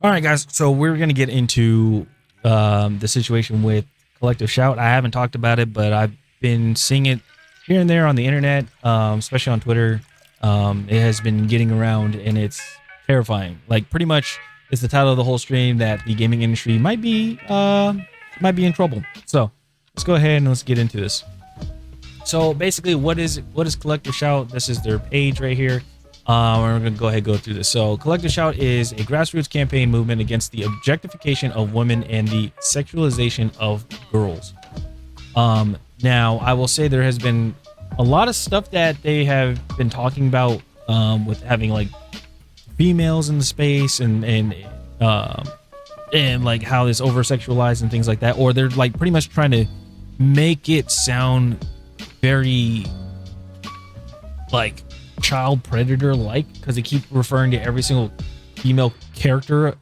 All right, guys. So we're gonna get into the situation with Collective Shout. I haven't talked about it, but I've been seeing it here and there on the internet, especially on Twitter. It has been getting around, and it's terrifying. Like, pretty much, it's the title of the whole stream that the gaming industry might be in trouble. So let's go ahead and let's get into this. So basically, what is Collective Shout? This is their page right here. We're going to go ahead and go through this. So Collective Shout is a grassroots campaign movement against the objectification of women and the sexualization of girls. Now, I will say there has been a lot of stuff that they have been talking about with having like females in the space and like how it's over sexualized and things like that, or they're like pretty much trying to make it sound very like child predator like, because they keep referring to every single female character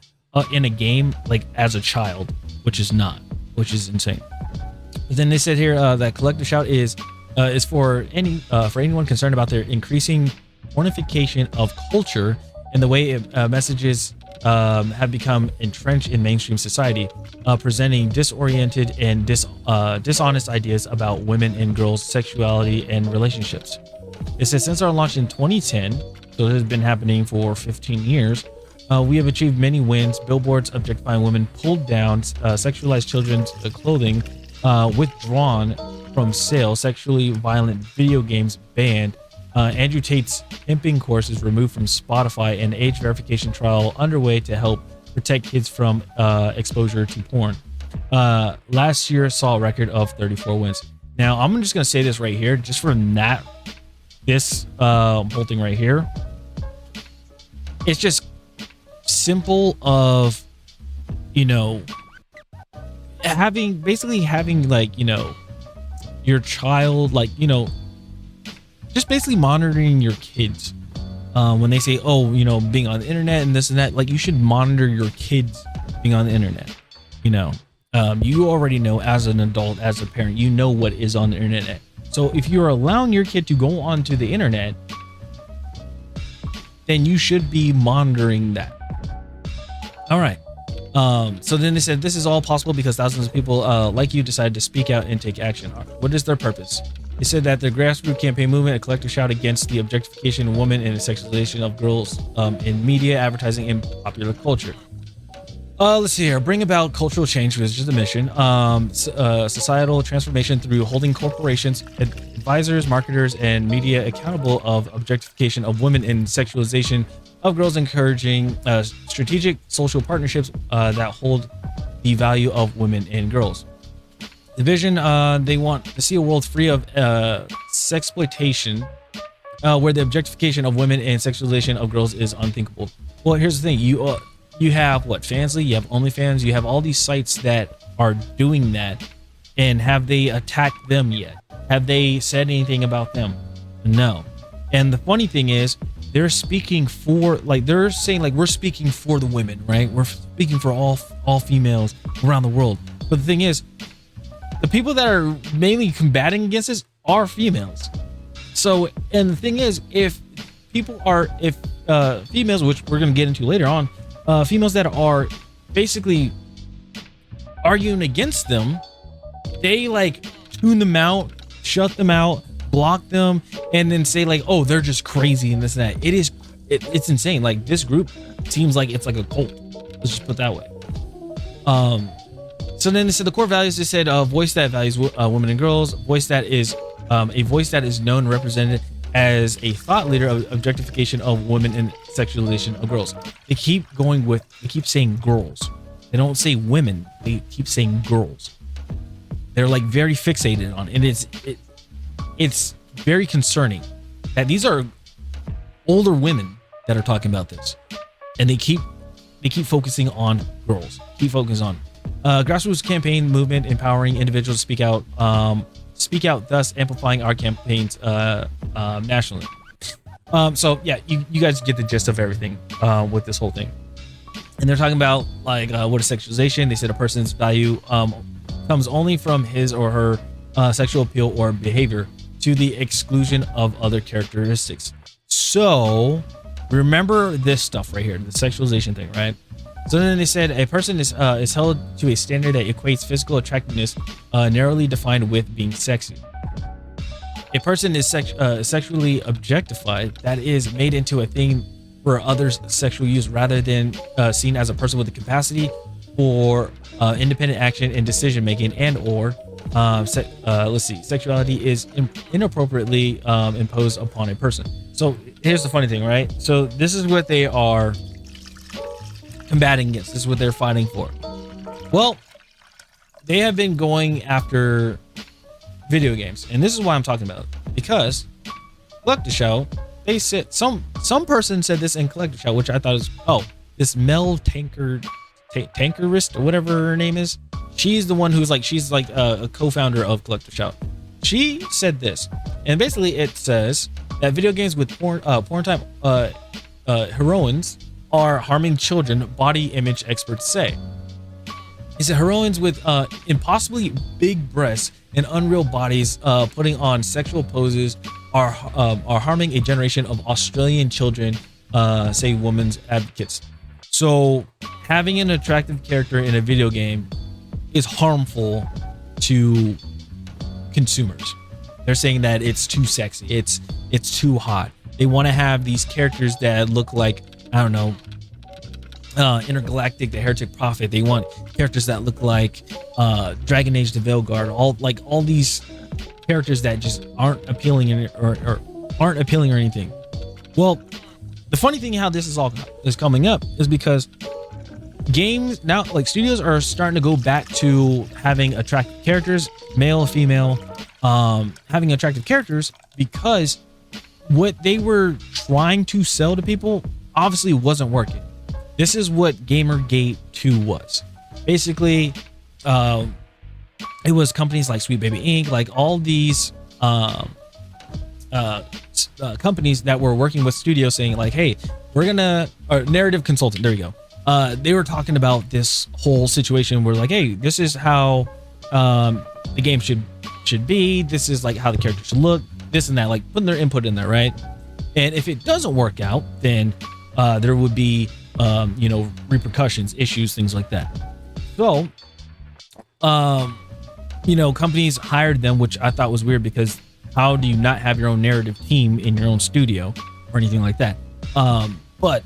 in a game like as a child, which is insane. But then they said here that Collective Shout is for anyone concerned about their increasing pornification of culture and the way messages have become entrenched in mainstream society, presenting disoriented and dishonest ideas about women and girls' sexuality and relationships. It says since our launch in 2010, so it has been happening for 15 years, we have achieved many wins. Billboards objectifying women pulled down, sexualized children's clothing withdrawn from sale, sexually violent video games banned, Andrew Tate's pimping courses removed from Spotify, and age verification trial underway to help protect kids from exposure to porn. Last year saw a record of 34 wins. Now, I'm just going to say this right here, just from this whole thing right here. It's just simple of, having like, your child, like, just basically monitoring your kids. When they say, being on the internet and this and that, like, you should monitor your kids being on the internet. You already know as an adult, as a parent, you know what is on the internet. So if you're allowing your kid to go onto the internet, then you should be monitoring that. All right. So then they said this is all possible because thousands of people like you decided to speak out and take action. What is their purpose? They said that the grassroots campaign movement, a collective shout against the objectification of women and the sexualization of girls in media, advertising, and popular culture. Let's see here. Bring about cultural change, which is the mission. Societal transformation through holding corporations, advisors, marketers, and media accountable of objectification of women and sexualization of girls, encouraging strategic social partnerships that hold the value of women and girls. The vision, they want to see a world free of sexploitation, where the objectification of women and sexualization of girls is unthinkable. Well, here's the thing. You have what? Fansly, you have OnlyFans, you have all these sites that are doing that. And have they attacked them yet? Have they said anything about them? No. And the funny thing is, they're speaking for, like, they're saying, like, we're speaking for the women, right? We're speaking for all females around the world. But the thing is, the people that are mainly combating against this are females. So, and the thing is, if females, which we're going to get into later on, females that are basically arguing against them, they like tune them out, shut them out, block them, and then say like, oh, they're just crazy and this and that. It's insane. Like, this group seems like it's like a cult. Let's just put it that way. So then they said the core values, they said voice that values women and girls, voice that is a voice that is known and represented as a thought leader of objectification of women and sexualization of girls. They keep saying girls. They don't say women. They keep saying girls. They're like very fixated on it. And it's very concerning that these are older women that are talking about this. And they keep focusing on girls. Keep focusing on grassroots campaign movement, empowering individuals to speak out, thus amplifying our campaigns nationally. So yeah, you guys get the gist of everything with this whole thing. And they're talking about like what is sexualization. They said a person's value comes only from his or her sexual appeal or behavior to the exclusion of other characteristics. So remember this stuff right here, the sexualization thing, right? So then they said a person is held to a standard that equates physical attractiveness narrowly defined with being sexy. A person is sexually objectified, that is made into a thing for others' sexual use rather than seen as a person with the capacity for independent action and decision making, and or sexuality is inappropriately imposed upon a person. So here's the funny thing, right? So this is what they are combating against. This is what they're fighting for. Well, they have been going after video games, and this is why I'm talking about it, because Collective Shout, they said some person said this in Collective Shout, which I thought is this Mel Tankerist or whatever her name is. She's the one who's like a co-founder of Collective Shout. She said this, and basically it says that video games with porn type heroines are harming children, body image experts say. He said heroines with impossibly big breasts and unreal bodies putting on sexual poses are harming a generation of Australian children, say women's advocates. So having an attractive character in a video game is harmful to consumers. They're saying that it's too sexy, it's too hot. They want to have these characters that look like, I don't know, Intergalactic, the Heretic Prophet. They want characters that look like Dragon Age, the Veilguard. All these characters that just aren't appealing or aren't appealing or anything. Well, the funny thing how this is coming up is because games now, like studios, are starting to go back to having attractive characters, male, female, having attractive characters, because what they were trying to sell to people obviously wasn't working. This is what Gamergate 2 was. Basically, it was companies like Sweet Baby Inc., like all these companies that were working with studios saying like, hey, we're gonna, or narrative consultant, there you go. They were talking about this whole situation where like, hey, this is how the game should be. This is like how the character should look, this and that, like putting their input in there, right? And if it doesn't work out, then there would be repercussions, issues, things like that. So companies hired them, which I thought was weird, because how do you not have your own narrative team in your own studio or anything like that? But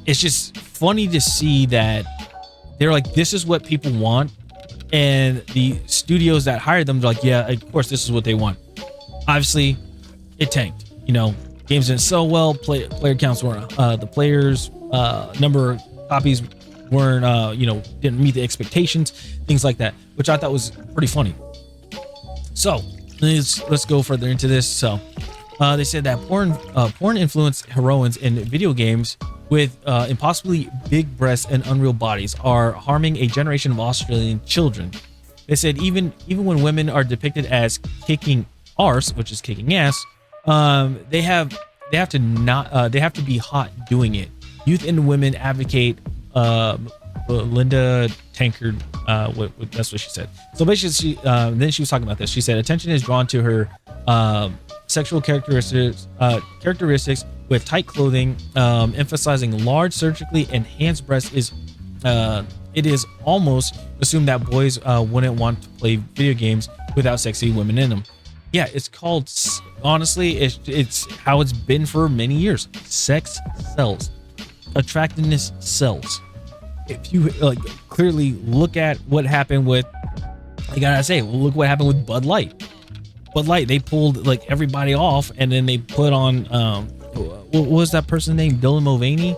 it's just funny to see that they're like, this is what people want, and the studios that hired them, they're like, yeah, of course this is what they want. Obviously it tanked. Games didn't sell well, player counts weren't, the players number of copies weren't didn't meet the expectations, things like that, which I thought was pretty funny. So let's go further into this. So they said that porn influenced heroines in video games with impossibly big breasts and unreal bodies are harming a generation of Australian children. They said even when women are depicted as kicking arse, which is kicking ass, they have to be hot doing it. Youth and women advocate. Linda Tankard, that's what she said. So basically, then she was talking about this. She said attention is drawn to her sexual characteristics with tight clothing, emphasizing large, surgically enhanced breasts. It is almost assumed that boys wouldn't want to play video games without sexy women in them. Yeah, it's called, honestly, it's how it's been for many years. Sex sells. Attractiveness sells. If you clearly look at what happened with, I gotta say, look what happened with Bud Light. Bud Light, they pulled like everybody off, and then they put on what was that person's name, Dylan Mulvaney,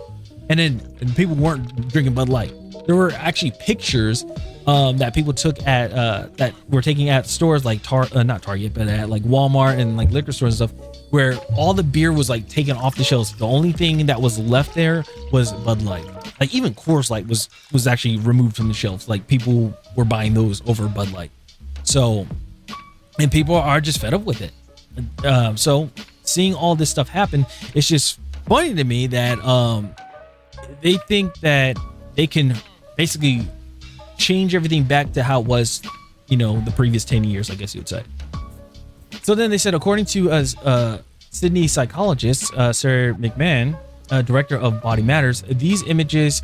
and then people weren't drinking Bud Light. There were actually pictures that people took at that were taking at stores like not Target, but at like Walmart and like liquor stores and stuff, where all the beer was like taken off the shelves. The only thing that was left there was Bud Light. Like even Coors Light was actually removed from the shelves. Like people were buying those over Bud Light. So, and people are just fed up with it. So seeing all this stuff happen, it's just funny to me that they think that they can basically change everything back to how it was, the previous 10 years, I guess you would say. So then they said, according to Sydney psychologist Sarah McMahon, director of Body Matters, these images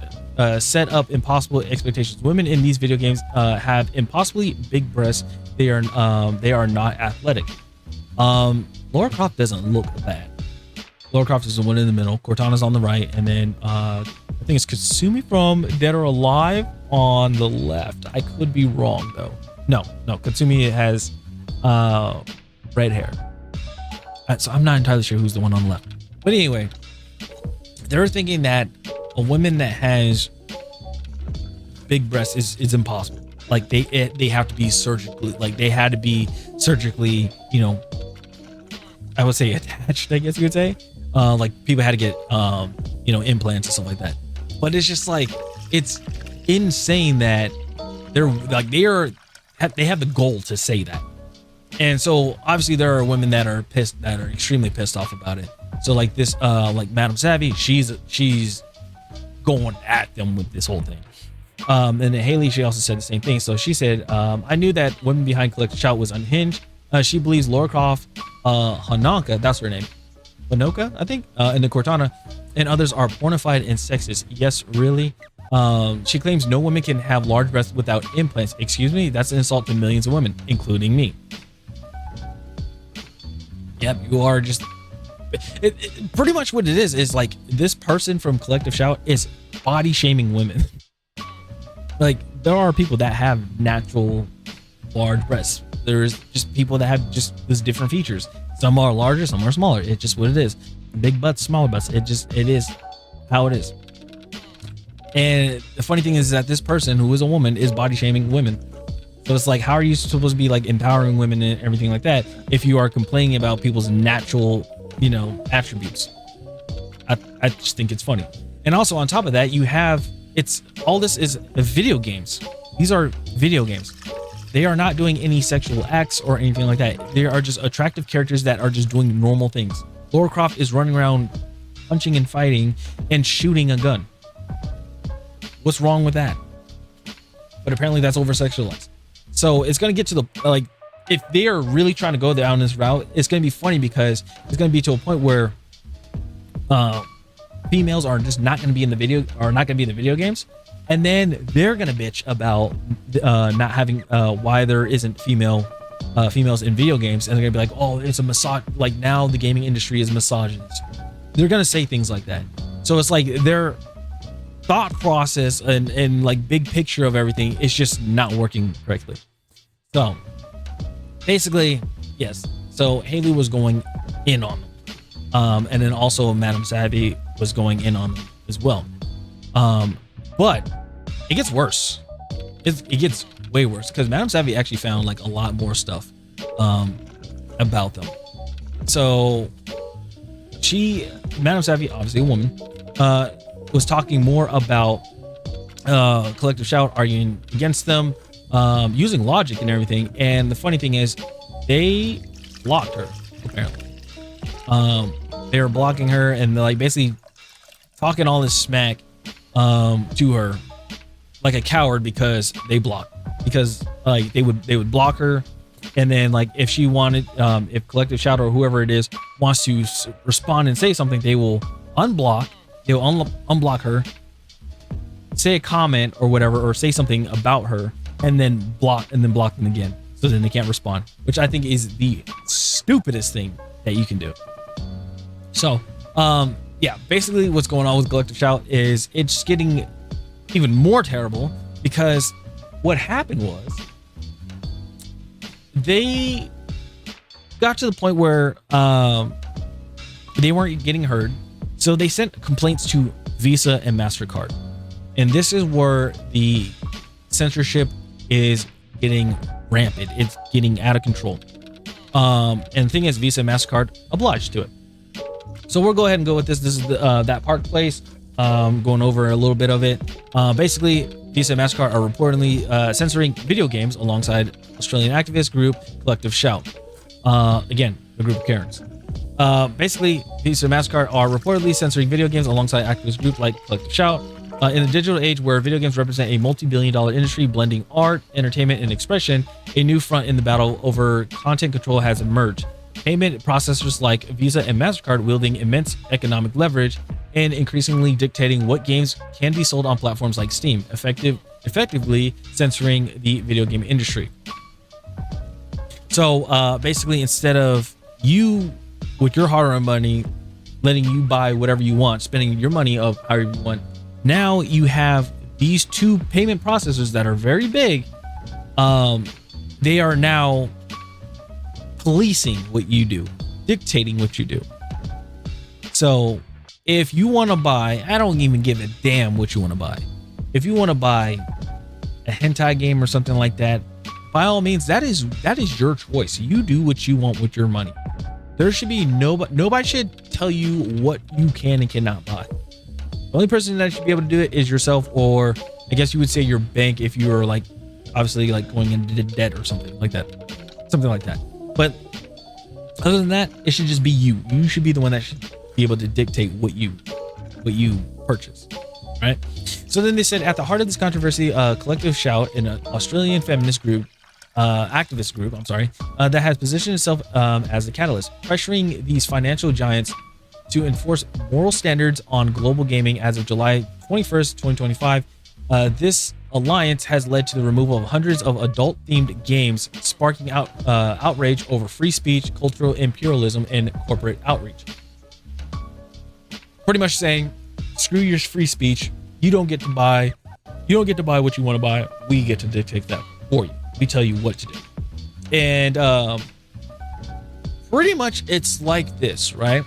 set up impossible expectations. Women in these video games have impossibly big breasts. They are not athletic. Lara Croft doesn't look bad. Lara Croft is the one in the middle. Cortana's on the right, and then I think it's Kasumi from Dead or Alive on the left. I could be wrong though. No, Kasumi has red hair. So I'm not entirely sure who's the one on the left. But anyway, they're thinking that a woman that has big breasts is impossible. Like they have to be surgically, like they had to be surgically, you know, I would say attached, I guess you would say. Like people had to get, you know, implants and stuff like that. But it's just like, it's insane that they're like, they have the goal to say that. And so obviously there are women that are pissed, that are extremely pissed off about it. So like this, like Madame Savvy, she's going at them with this whole thing. And then Haley, she also said the same thing. So she said, I knew that women behind Collective Shout was unhinged. She believes Lara Croft, Hanaka, that's her name, Hanoka, I think, and the Cortana, and others are pornified and sexist. Yes, really. She claims no woman can have large breasts without implants. Excuse me, that's an insult to millions of women, including me. Yep, you are just... pretty much what it is like this person from Collective Shout is body shaming women. Like there are people that have natural large breasts. There's just people that have just these different features. Some are larger, some are smaller. It's just what it is. Big butts, smaller butts. It is how it is. And the funny thing is that this person who is a woman is body shaming women. So it's like, how are you supposed to be like empowering women and everything like that if you are complaining about people's natural, you know, attributes? I just think it's funny. And also on top of that, you have, all this is video games. These are video games. They are not doing any sexual acts or anything like that. They are just attractive characters that are just doing normal things. Lara Croft is running around punching and fighting and shooting a gun. What's wrong with that? But apparently that's over sexualized. So it's going to get to the, like, if they are really trying to go down this route, it's going to be funny because it's going to be to a point where females are just not going to be in the video games. And then they're going to bitch about not having, why there isn't females in video games. And they're going to be like, oh, it's a like now the gaming industry is misogynist. They're going to say things like that. So it's like their thought process and like big picture of everything is just not working correctly. So basically, yes. So Haley was going in on them. And then also Madame Savvy was going in on them as well. But it gets worse. It gets way worse because Madame Savvy actually found like a lot more stuff about them. So Madame Savvy, obviously a woman, was talking more about Collective Shout, arguing against them, using logic and everything. And the funny thing is, they blocked her, apparently. They were blocking her and like basically talking all this smack to her like a coward because they blocked. Because like they would block her, and then like if she wanted, if Collective Shout or whoever it is wants to respond and say something, they will unblock. They'll unblock her, say a comment or whatever, or say something about her, and then block them again. So then they can't respond, which I think is the stupidest thing that you can do. So, yeah, basically what's going on with Collective Shout is it's getting even more terrible because what happened was they got to the point where they weren't getting heard. So they sent complaints to Visa and MasterCard. And this is where the censorship is getting rampant. It's getting out of control. And the thing is, Visa and MasterCard obliged to it. So we'll go ahead and go with this. This is that Park Place. Going over a little bit of it. Basically, Visa and MasterCard are reportedly censoring video games alongside Australian activist group Collective Shout. Again, a group of Karens. Basically, Visa and MasterCard are reportedly censoring video games alongside activist group like Collective Shout. In the digital age where video games represent a multi-billion-dollar industry blending art, entertainment, and expression, a new front in the battle over content control has emerged. payment processors like Visa and MasterCard wielding immense economic leverage and increasingly dictating what games can be sold on platforms like Steam, effectively censoring the video game industry. So basically, instead of you, with your hard-earned money, letting you buy whatever you want, spending your money of however you want, now you have these two payment processors that are very big. They are now policing what you do, dictating what you do. So if you want to buy, I don't even give a damn what you want to buy. If you want to buy a hentai game or something like that, by all means, that is your choice. You do what you want with your money. There should be nobody should tell you what you can and cannot buy. The only person that should be able to do it is yourself, or I guess you would say your bank if you were like obviously like going into debt or something like that. But other than that, it should just be you. You should be the one that should be able to dictate what you purchase, right? So then they said, at the heart of this controversy, Collective Shout, an Australian feminist group, activist group, that has positioned itself as a catalyst, pressuring these financial giants to enforce moral standards on global gaming as of July 21st, 2025. This alliance has led to the removal of hundreds of adult-themed games, sparking outrage over free speech, cultural imperialism, and corporate outreach. Pretty much saying, screw your free speech. You don't get to buy what you want to buy. We get to dictate that for you. We tell you what to do. And pretty much it's like this, right?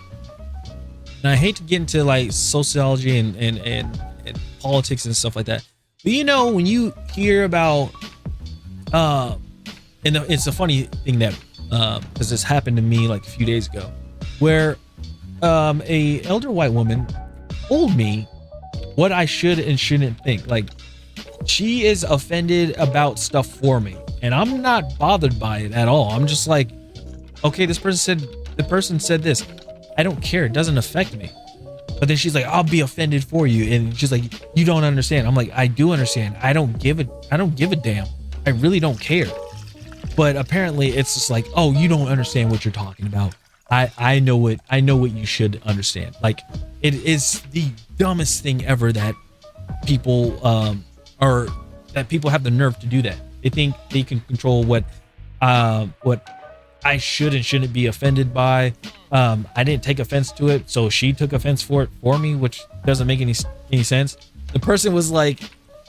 And I hate to get into like sociology and politics and stuff like that. But you know, when you hear about and it's a funny thing that because this happened to me like a few days ago, where a elder white woman told me what I should and shouldn't think. Like, she is offended about stuff for me, and I'm not bothered by it at all. I'm just like, okay, the person said this. I don't care. It doesn't affect me. But then she's like, I'll be offended for you. And she's like, you don't understand. I'm like, I do understand. I don't give a damn. I really don't care. But apparently it's just like, oh, you don't understand what you're talking about. I know what you should understand. Like, it is the dumbest thing ever that people people have the nerve to do that. They think they can control what I should and shouldn't be offended by. I didn't take offense to it, so she took offense for it for me, which doesn't make any sense. The person was like,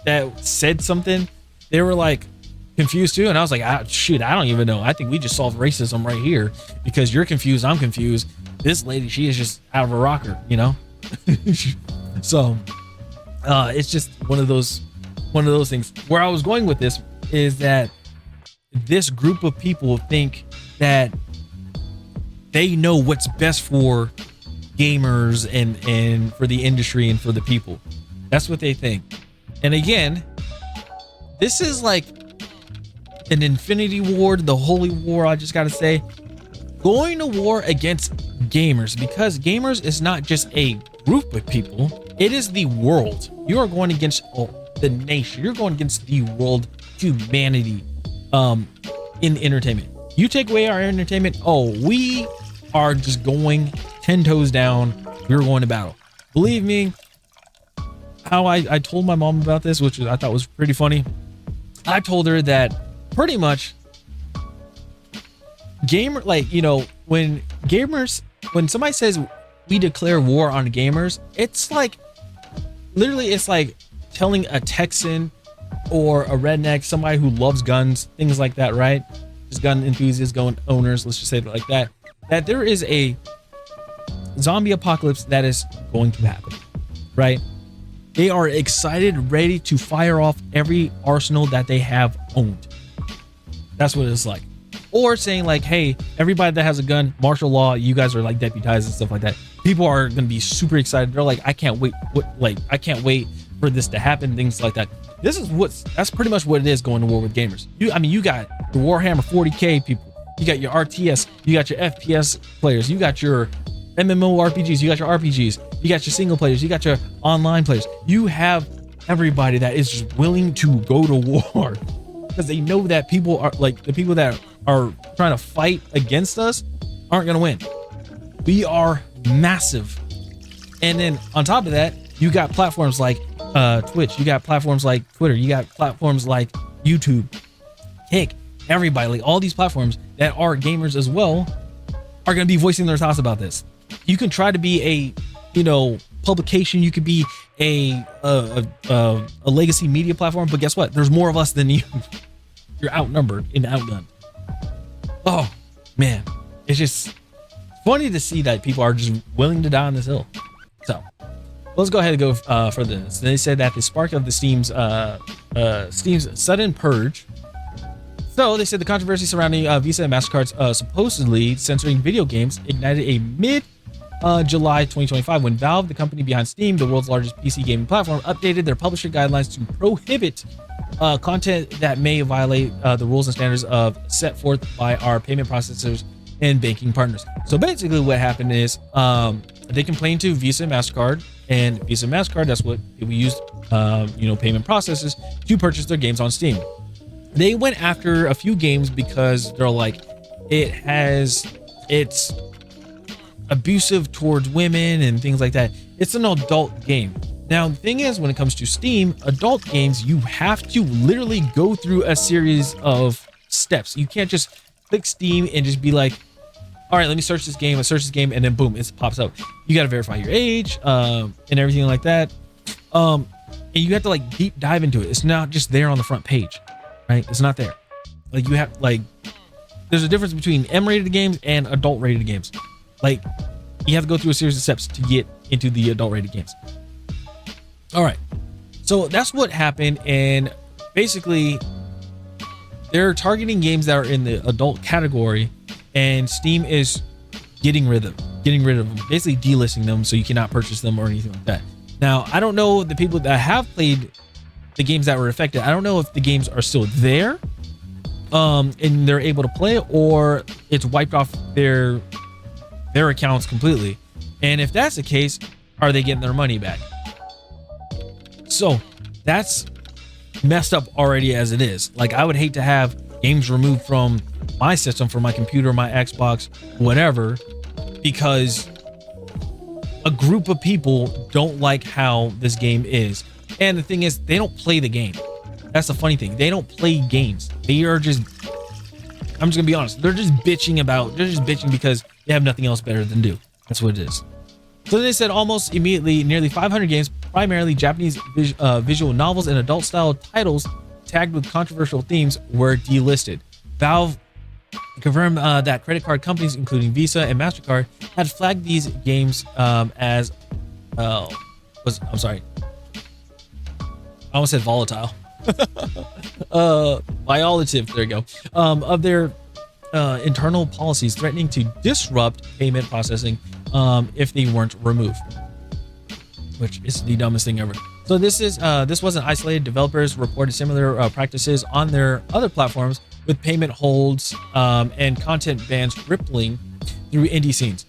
that said something, they were like confused too, and I was like, shoot, I don't even know. I think we just solved racism right here, because you're confused, I'm confused. This lady, she is just out of a rocker, you know. So it's just one of those things. Where I was going with this is that this group of people think that they know what's best for gamers and for the industry and for the people. That's what they think. And again, this is like an infinity war, the holy war, I just gotta say. Going to war against gamers, because gamers is not just a group of people, it is the world. You are going against the nation. You're going against the world, humanity, in entertainment. You take away our entertainment, we are just going 10 toes down. We're going to battle. Believe me, how I told my mom about this, which I thought was pretty funny. I told her that pretty much when somebody says we declare war on gamers, it's like literally, it's like telling a Texan or a redneck, somebody who loves guns, things like that, right? Just gun enthusiasts, gun owners, let's just say it like that, that there is a zombie apocalypse that is going to happen, right? They are excited, ready to fire off every arsenal that they have owned. That's what it's like. Or saying like, hey, everybody that has a gun, martial law, you guys are like deputized and stuff like that. People are going to be super excited. They're like, I can't wait. I can't wait for this to happen. Things like that. That's pretty much what it is going to war with gamers. You got the Warhammer 40K people. You got your RTS. You got your FPS players. You got your MMORPGs. You got your RPGs. You got your single players. You got your online players. You have everybody that is just willing to go to war, because they know that people are like, the people that are trying to fight against us aren't going to win. We are massive. And then on top of that, you got platforms like Twitch, you got platforms like Twitter, you got platforms like YouTube, Kick, everybody, like all these platforms that are gamers as well are going to be voicing their thoughts about this. You can try to be a, publication, you could be a legacy media platform, but guess what? There's more of us than you. You're outnumbered and outgunned. Oh man, it's just funny to see that people are just willing to die on this hill. So let's go ahead and go for this. They said that the spark of the Steam's sudden purge. So they said the controversy surrounding Visa and MasterCard's supposedly censoring video games ignited a mid-July 2025 when Valve, the company behind Steam, the world's largest PC gaming platform, updated their publisher guidelines to prohibit content that may violate the rules and standards set forth by our payment processors and banking partners. So basically what happened is they complained to Visa and MasterCard, and Visa and MasterCard, that's what we use, payment processors to purchase their games on Steam. They went after a few games because they're like, it's abusive towards women and things like that. It's an adult game. Now, the thing is, when it comes to Steam, adult games, you have to literally go through a series of steps. You can't just click Steam and just be like, all right, let me search this game, and then boom, it pops up. You got to verify your age and everything like that. And you have to like deep dive into it. It's not just there on the front page, right? It's not there. Like you have there's a difference between M-rated games and adult-rated games. Like you have to go through a series of steps to get into the adult-rated games. All right, so that's what happened, and basically they're targeting games that are in the adult category, and Steam is getting rid of them, basically delisting them so you cannot purchase them or anything like that. Now, I don't know the people that have played the games that were affected. I don't know if the games are still there, and they're able to play it, or it's wiped off their accounts completely. And if that's the case, are they getting their money back? So that's messed up already as it is. Like, I would hate to have games removed from my system, from my computer, my Xbox, whatever, because a group of people don't like how this game is. And the thing is, they don't play the game. That's the funny thing. They don't play games. They are just, I'm just gonna be honest, they're just bitching because they have nothing else better than do. That's what it is. So they said almost immediately, nearly 500 games, primarily Japanese visual novels and adult-style titles tagged with controversial themes, were delisted. Valve confirmed that credit card companies, including Visa and MasterCard, had flagged these games as, I'm sorry, I almost said volatile. Violative, there you go, of their internal policies, threatening to disrupt payment processing if they weren't removed, which is the dumbest thing ever. So this wasn't isolated. Developers reported similar practices on their other platforms, with payment holds and content bans rippling through indie scenes.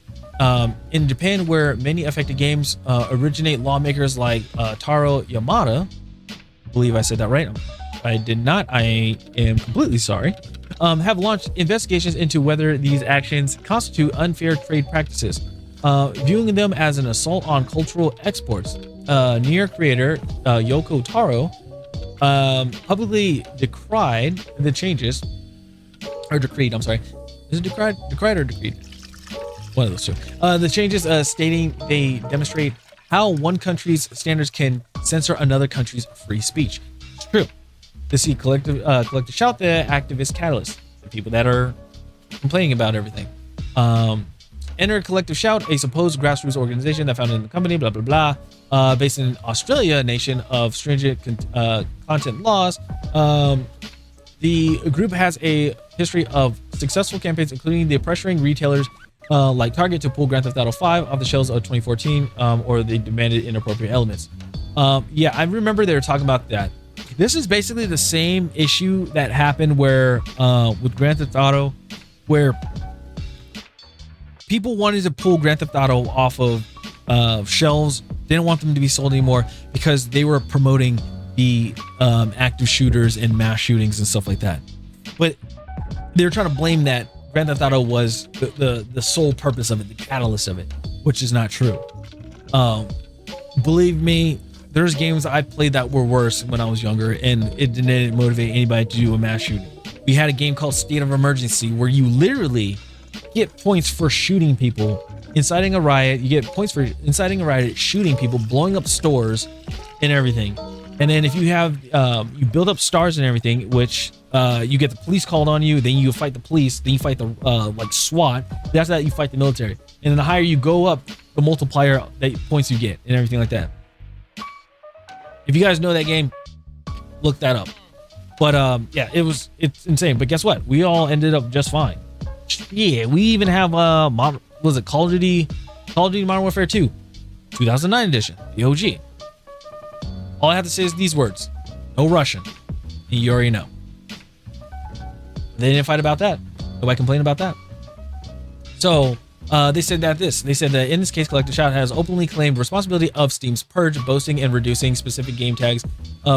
In Japan, where many affected games originate, lawmakers like Taro Yamada, I believe I said that right. If I did not, I am completely sorry. Have launched investigations into whether these actions constitute unfair trade practices, viewing them as an assault on cultural exports. Nier creator Yoko Taro publicly decried the changes, or decreed, I'm sorry. Is it decried or decreed? One of those two. The changes, stating they demonstrate how one country's standards can censor another country's free speech. It's true. To see collective shout, the activist catalyst, the people that are complaining about everything. Enter Collective Shout, a supposed grassroots organization that founded in the company, blah, blah, blah, based in Australia, a nation of stringent content laws. The group has a history of successful campaigns, including the pressuring retailers like Target to pull Grand Theft Auto 5 off the shelves of 2014, or they demanded inappropriate elements. Yeah, I remember they were talking about that. This is basically the same issue that happened where with Grand Theft Auto, where people wanted to pull Grand Theft Auto off of shelves. They didn't want them to be sold anymore because they were promoting the active shooters and mass shootings and stuff like that. But they were trying to blame that Grand Theft Auto was the sole purpose of it, the catalyst of it, which is not true. Believe me, there's games I played that were worse when I was younger, and it didn't motivate anybody to do a mass shooting. We had a game called State of Emergency where you literally get points for shooting people, inciting a riot. You get points for inciting a riot, shooting people, blowing up stores, and everything. And then if you have, you build up stars and everything, which you get the police called on you, then you fight the police, then you fight the like SWAT. After that, you fight the military. And then the higher you go up, the multiplier that points you get and everything like that. If you guys know that game, look that up. But yeah, it's insane. But guess what? We all ended up just fine. Yeah, we even have was it Call of Duty Modern Warfare 2, 2009 edition, the OG. All I have to say is these words: no Russian. And you already know. They didn't fight about that. Nobody complained about that. So they said that in this case, Collective Shout has openly claimed responsibility of Steam's purge, boasting and reducing specific game tags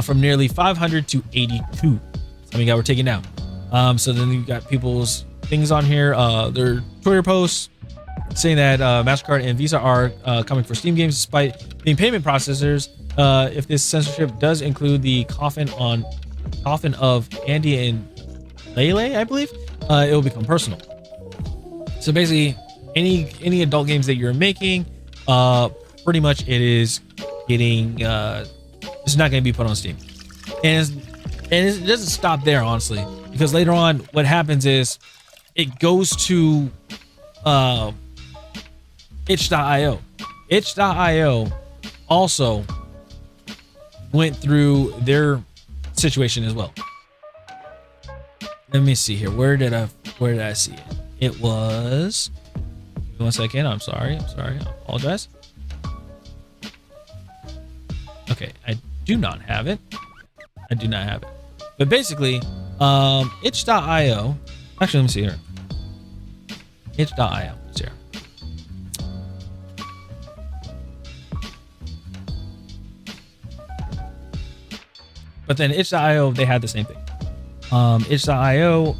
from nearly 500 to 82. So we we're taking down. So then you got people's things on here, their Twitter posts saying that MasterCard and Visa are coming for Steam games despite being payment processors. If this censorship does include the coffin of Andy and Lele, I believe, it will become personal. So basically, any adult games that you're making, pretty much it is getting it's not going to be put on Steam, and it doesn't stop there, honestly, because later on what happens is it goes to itch.io. Itch.io also went through their situation as well. Let me see here. Where did I see it? It was, give me 1 second. I'm sorry. I apologize. Okay, I do not have it. But basically, itch.io. Actually, let me see here. Itch.io. It's here. But then itch.io, they had the same thing. Itch.io,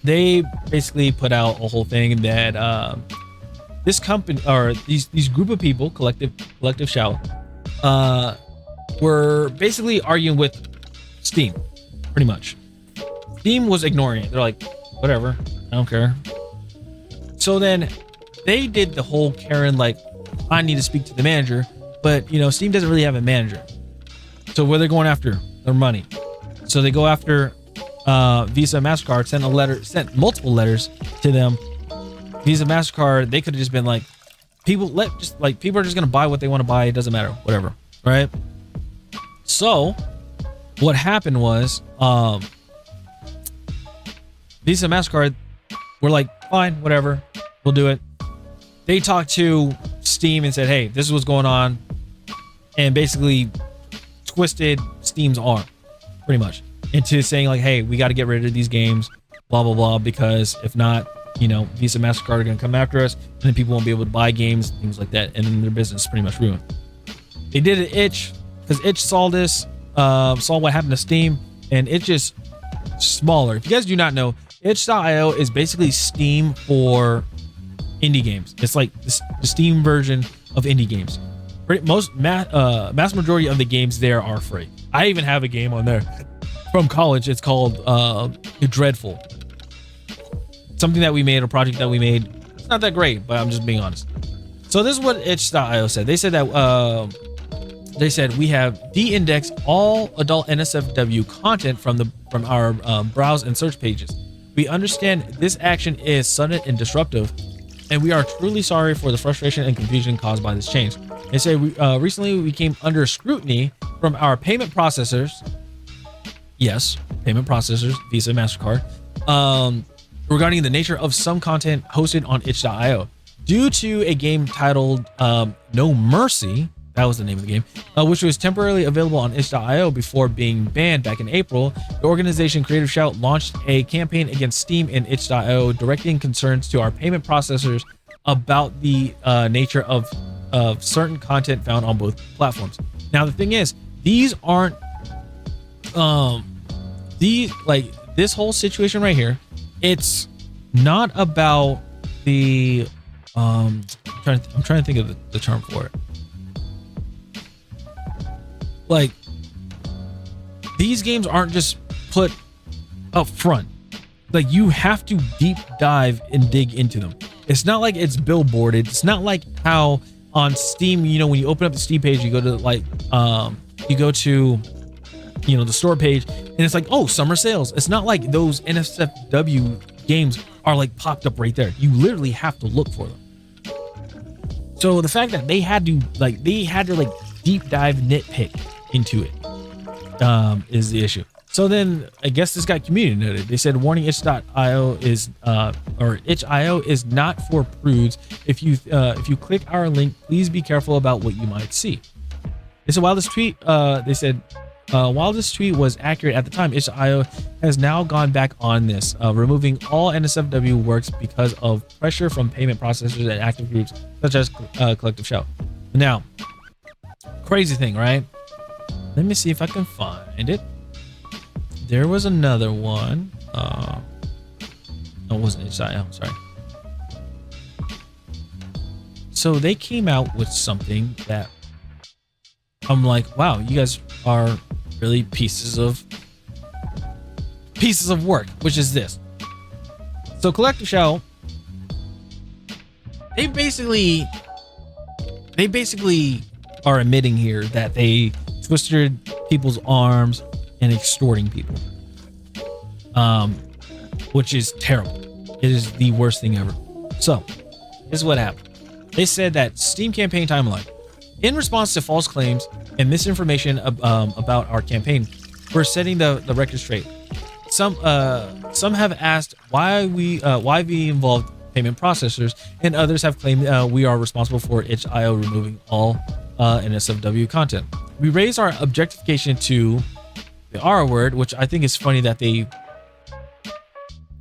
they basically put out a whole thing that this company, or these group of people, collective shout, were basically arguing with Steam, pretty much. Steam was ignoring it. They're like, whatever, I don't care. So then they did the whole Karen, like, I need to speak to the manager, but Steam doesn't really have a manager. So what are they going after? Their money. So they go after Visa, MasterCard, sent multiple letters to them. Visa, MasterCard, they could have just been like, people are just gonna buy what they want to buy. It doesn't matter, whatever, right? So what happened was, Visa, MasterCard were like, fine, whatever, we'll do it. They talked to Steam and said, hey, this is what's going on, and basically twisted Steam's arm, pretty much, into saying like, hey, we got to get rid of these games, blah blah blah, because if not, Visa, MasterCard are gonna come after us, and then people won't be able to buy games, things like that, and then their business is pretty much ruined. They did it Itch, because Itch saw this, saw what happened to Steam, and it's just smaller. If you guys do not know, itch.io is basically Steam for indie games. It's like the Steam version of indie games. Mass majority of the games there are free. I even have a game on there from college. It's called Dreadful. Something that we made, a project that we made. It's not that great, but I'm just being honest. So this is what itch.io said. They said that we have de-indexed all adult NSFW content from our browse and search pages. We understand this action is sudden and disruptive, and we are truly sorry for the frustration and confusion caused by this change. They say recently we came under scrutiny from our payment processors. Yes, payment processors, Visa, MasterCard, regarding the nature of some content hosted on itch.io. Due to a game titled No Mercy, that was the name of the game, which was temporarily available on itch.io before being banned back in April, the organization Creative Shout launched a campaign against Steam and itch.io, directing concerns to our payment processors about the nature of certain content found on both platforms. Now, the thing is, these aren't this whole situation right here, it's not about the I'm trying to think of the term for it. Like, these games aren't just put up front. Like, you have to deep dive and dig into them. It's not like it's billboarded. It's not like how on Steam, you know, when you open up the Steam page, you go to like you go to, you know, the store page, and it's like, oh, summer sales. It's not like those NSFW games are like popped up right there. You literally have to look for them. So the fact that they had to like deep dive nitpick into it is the issue. So then I guess this got community noted. They said warning, itch.io is or itch.io is not for prudes. If you click our link, please be careful about what you might see. They said while this tweet while this tweet was accurate at the time, itch.io has now gone back on this, removing all NSFW works because of pressure from payment processors and active groups such as Collective Shout. Now, crazy thing, right? Let me see if I can find it. There was another one. No, it wasn't itch.io. Sorry. So they came out with something that I'm like, wow, you guys are really pieces of work, which is this. So Collective Shout, they basically are admitting here that they twisted people's arms and extorting people, which is terrible. It is the worst thing ever. So this is what happened. They said that Steam campaign timeline, in response to false claims and misinformation about our campaign, we're setting the record straight. Some have asked why we involved payment processors, and others have claimed we are responsible for itch.io removing all NSFW content. We raised our objectification to the R word, which I think is funny that they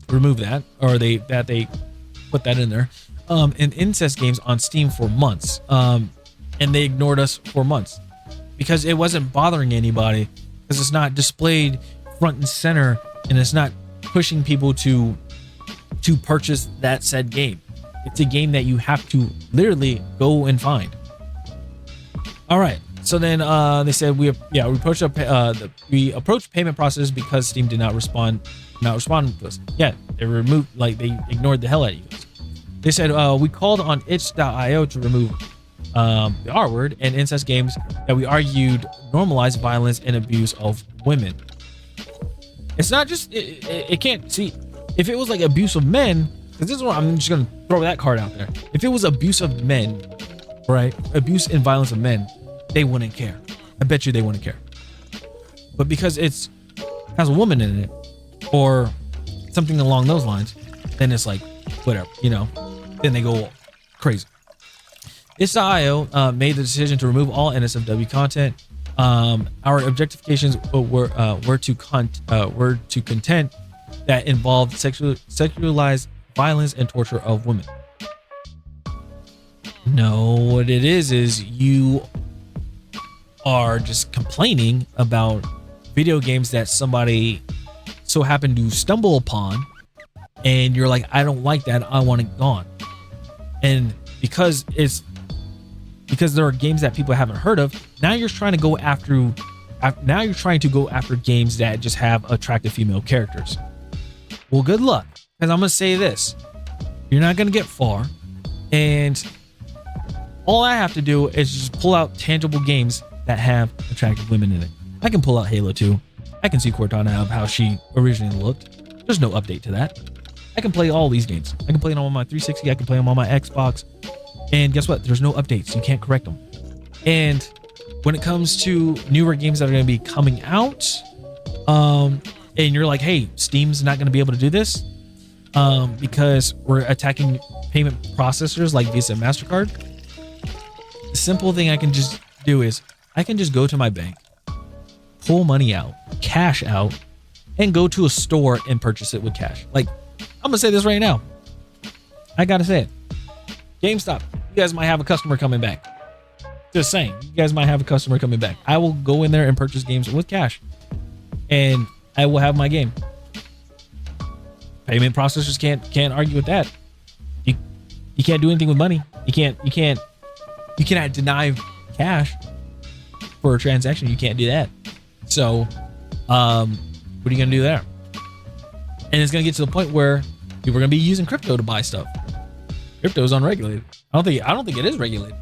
remove that, or they put that in there, and incest games on Steam for months, and they ignored us for months because it wasn't bothering anybody, because it's not displayed front and center, and it's not pushing people to purchase that said game. It's a game that you have to literally go and find. All right. So then they said we approached payment process because Steam did not respond to us. Yeah, they ignored the hell out of you guys. They said we called on itch.io to remove the R word and incest games that we argued normalize violence and abuse of women. It's not just it can't see if it was like abuse of men, because this is what I'm just gonna throw that card out there. If it was abuse of men, right, abuse and violence of men, they wouldn't care. I bet you they wouldn't care. But because it's has a woman in it or something along those lines, then it's like whatever, you know. Then they go crazy. Itch.io made the decision to remove all NSFW content. Our objectifications were to content that involved sexualized violence and torture of women. No, what it is you are just complaining about video games that somebody so happened to stumble upon, and you're like, I don't like that, I want it gone. And because there are games that people haven't heard of, now you're trying to go after games that just have attractive female characters. Well, good luck, because I'm gonna say this: you're not gonna get far, and all I have to do is just pull out tangible games that have attractive women in it. I can pull out Halo 2. I can see Cortana of how she originally looked. There's no update to that. I can play all these games. I can play them on my 360. I can play them on my Xbox. And guess what? There's no updates. You can't correct them. And when it comes to newer games that are going to be coming out, and you're like, hey, Steam's not going to be able to do this because we're attacking payment processors like Visa and MasterCard. The simple thing I can just do is I can just go to my bank, pull money out, cash out, and go to a store and purchase it with cash. Like, I'm going to say this right now. I got to say it. GameStop, you guys might have a customer coming back. Just saying, you guys might have a customer coming back. I will go in there and purchase games with cash, and I will have my game. Payment processors can't argue with that. You can't do anything with money. You cannot deny cash for a transaction. You can't do that. So, what are you gonna do there? And it's gonna get to the point where people are gonna be using crypto to buy stuff. Crypto is unregulated. I don't think it is regulated.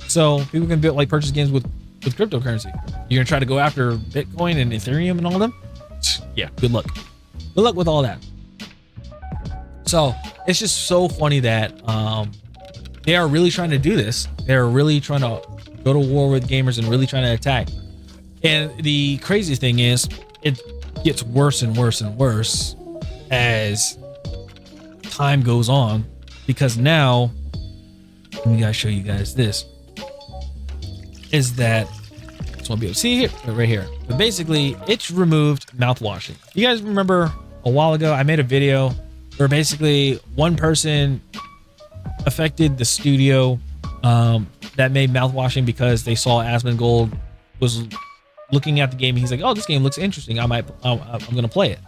So people can build, like, purchase games with cryptocurrency. You're gonna try to go after Bitcoin and Ethereum and all of them? Yeah, good luck. Good luck with all that. So it's just so funny that they are really trying to do this. They're really trying to go to war with gamers and really trying to attack. And the crazy thing is, it gets worse and worse and worse as time goes on, because now, let me show you guys this, is that, just want to be able to see here, right here. But basically, it's removed mouthwashing. You guys remember a while ago, I made a video where basically one person affected the studio that made mouthwashing because they saw Asmongold was looking at the game and he's like, oh, this game looks interesting. I'm gonna play it.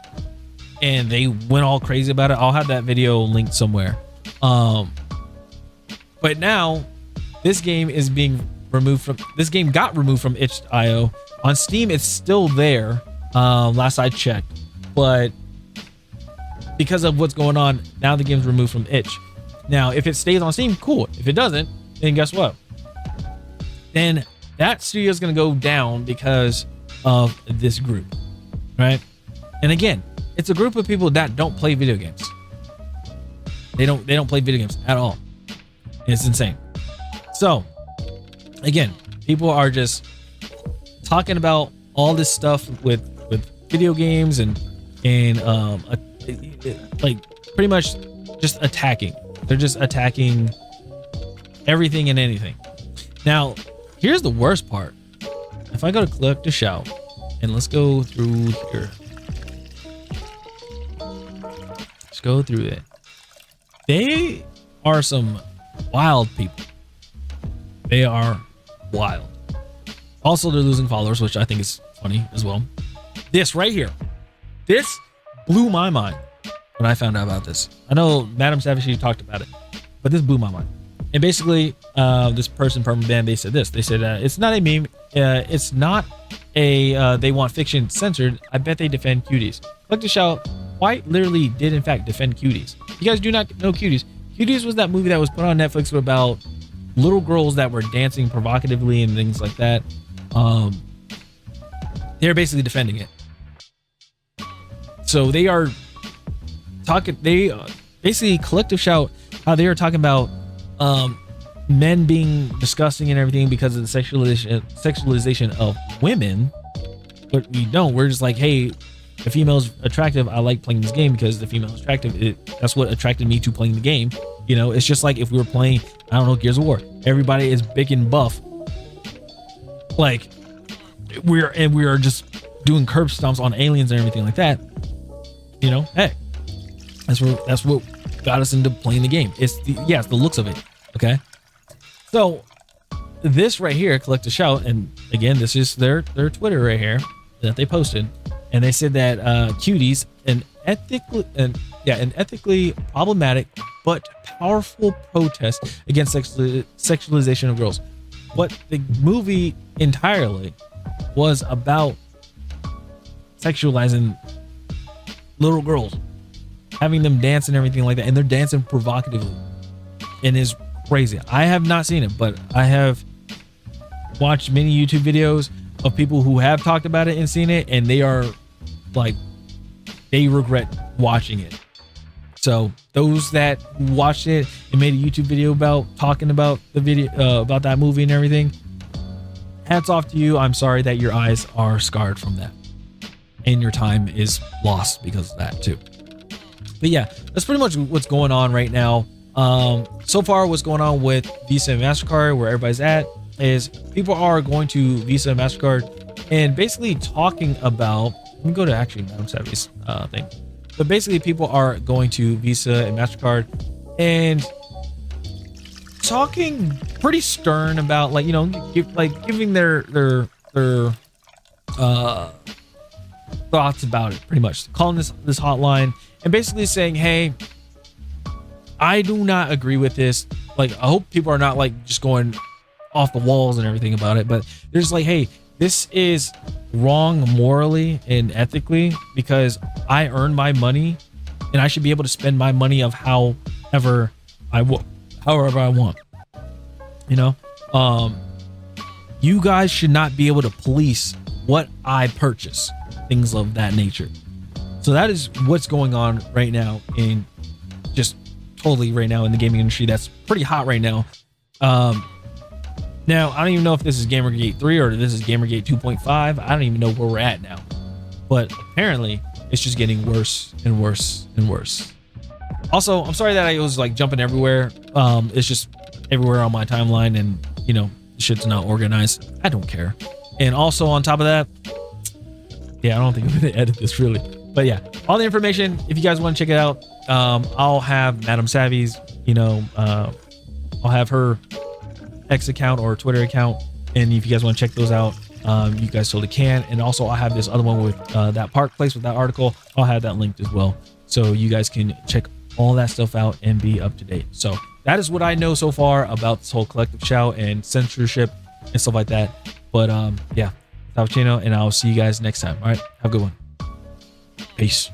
And they went all crazy about it. I'll have that video linked somewhere. But now this game is being removed from, this game got removed from itch.io. On Steam, it's still there. Last I checked, but because of what's going on, now the game's removed from itch. Now, if it stays on Steam, cool. If it doesn't, then guess what? Then that studio is going to go down because of this group, right? And again, it's a group of people that don't play video games. They don't play video games at all. It's insane. So again, people are just talking about all this stuff with video games and like pretty much just attacking. They're just attacking everything and anything. Now, here's the worst part. If I go to collectiveshout and let's go through here. Let's go through it. They are some wild people. They are wild. Also, they're losing followers, which I think is funny as well. This right here. This blew my mind when I found out about this. I know Madam Savage, she talked about it, but this blew my mind. And basically, this person, Permaband, they said this. They said, it's not a meme. It's not a, they want fiction censored. I bet they defend cuties. Collective Shout quite literally did, in fact, defend cuties. You guys do not know Cuties. Cuties was that movie that was put on Netflix about little girls that were dancing provocatively and things like that. They're basically defending it. So they are talking, they basically Collective Shout, how they are talking about men being disgusting and everything because of the sexualization of women. But we don't. We're just like, hey, the female's attractive. I like playing this game because the female is attractive. That's what attracted me to playing the game. You know, it's just like if we were playing, I don't know, Gears of War. Everybody is big and buff. Like we are just doing curb stomps on aliens and everything like that. You know, hey, that's what got us into playing the game. It's the looks of it. Okay, so this right here, Collective Shout, and again, this is their Twitter right here that they posted, and they said that cuties, an ethically problematic but powerful protest against sexualization of girls. What the movie entirely was about, sexualizing little girls, having them dance and everything like that, and they're dancing provocatively, and is crazy. I have not seen it, but I have watched many YouTube videos of people who have talked about it and seen it, and they are like, they regret watching it. So those that watched it and made a YouTube video about talking about the video about that movie and everything, hats off to you. I'm sorry that your eyes are scarred from that, and your time is lost because of that too. But yeah, that's pretty much what's going on right now. So far, what's going on with Visa and MasterCard, where everybody's at, is people are going to Visa and MasterCard and basically talking about, let me go to actually Madam Savvy's thing. But basically people are going to Visa and MasterCard and talking pretty stern about, like, you know, giving their like thoughts about it, pretty much calling this hotline and basically saying, hey, I do not agree with this. Like, I hope people are not like just going off the walls and everything about it, but they're just like, hey, this is wrong morally and ethically because I earn my money and I should be able to spend my money of however I want. You know, you guys should not be able to police what I purchase, things of that nature. So that is what's going on right now in just totally right now in the gaming industry. That's pretty hot right now. Now, I don't even know if this is Gamergate 3 or this is Gamergate 2.5. I don't even know where we're at now. But apparently, it's just getting worse and worse and worse. Also, I'm sorry that I was like jumping everywhere. It's just everywhere on my timeline and, you know, shit's not organized. I don't care. And also on top of that, yeah, I don't think I'm going to edit this really. But yeah, all the information, if you guys want to check it out, I'll have Madam Savvy's, you know, I'll have her X account or Twitter account, and if you guys want to check those out, you guys totally can. And also I'll have this other one with that park place with that article. I'll have that linked as well, so you guys can check all that stuff out and be up to date. So that is what I know so far about this whole collective shout and censorship and stuff like that. But yeah, Cappuccino, and I'll see you guys next time. All right, have a good one. Peace.